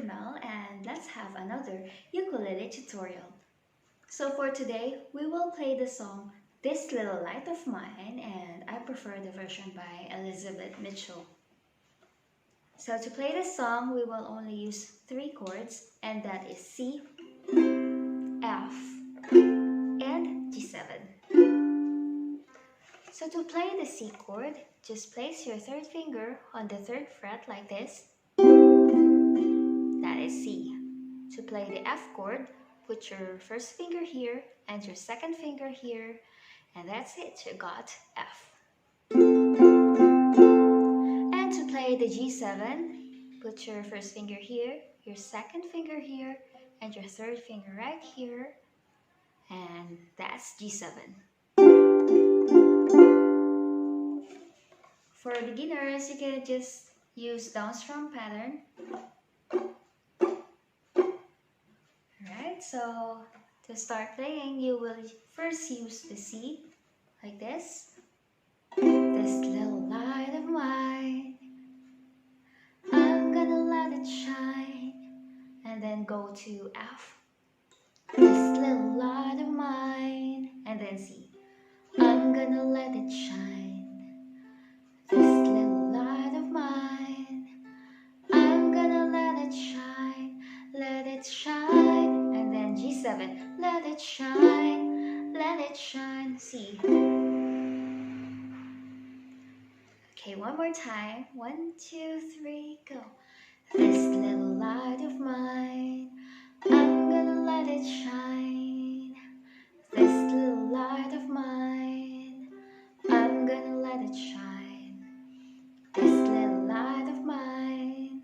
Mel, and let's have another ukulele tutorial. So for today, we will play the song This Little Light of Mine, and I prefer the version by Elizabeth Mitchell. So to play this song, we will only use 3 chords, and that is C, F, and G7. So to play the C chord, just place your 3rd finger on the 3rd fret like this. That is C. To play the F chord, put your 1st finger here and your 2nd finger here, and that's it, you got F. And to play the G7, put your 1st finger here, your 2nd finger here, and your 3rd finger right here, and that's G7. For beginners, you can just use down strum pattern. Alright, so to start playing, you will first use the C, like this. This little light of mine, I'm gonna let it shine. And then go to F. This little light of mine, and then C. I'm gonna let it shine. This little light of mine, I'm gonna let it shine, let it shine. And then G7, let it shine, C. Okay, one more time. 1, 2, 3, go. This little light of mine, I'm gonna let it shine. This little light of mine, I'm gonna let it shine. This little light of mine,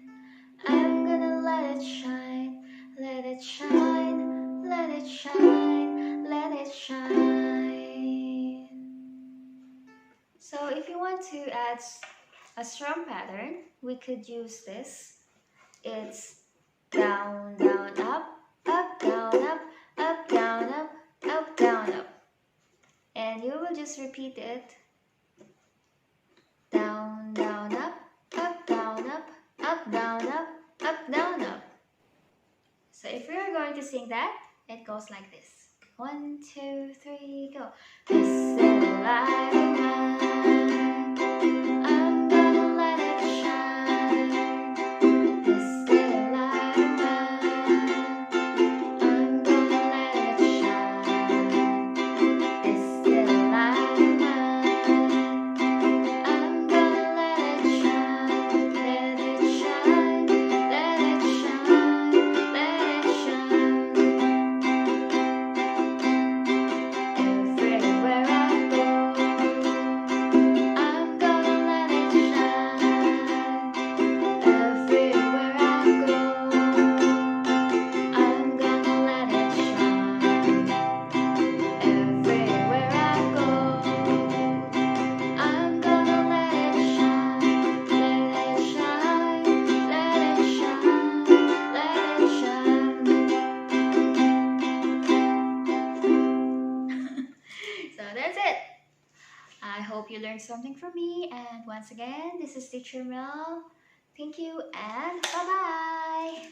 I'm gonna let it shine, let it shine, let it shine, let it shine. So if you want to add a strum pattern, we could use this. It's down, down, up, up, down, up, up, down, up, up, down, up. And you will just repeat it. Down, down, up, up, down, up, up, down, up, up, down, up. So if you're going to sing that, it goes like this. 1, 2, 3, go. This little light of mine, I'm gonna let it shine. This little light of mine, I'm gonna let it shine. This little light of mine, I'm gonna let it shine. Let it shine, let it shine, let it shine. Everywhere I go, I'm gonna let it shine. Everywhere I go, I'm gonna let it shine. Everywhere I go, I'm gonna let it shine. Let it shine, let it shine, let it shine. So that's it. I hope you learned something from me, and once again, this is Teacher Mel. Thank you and bye-bye!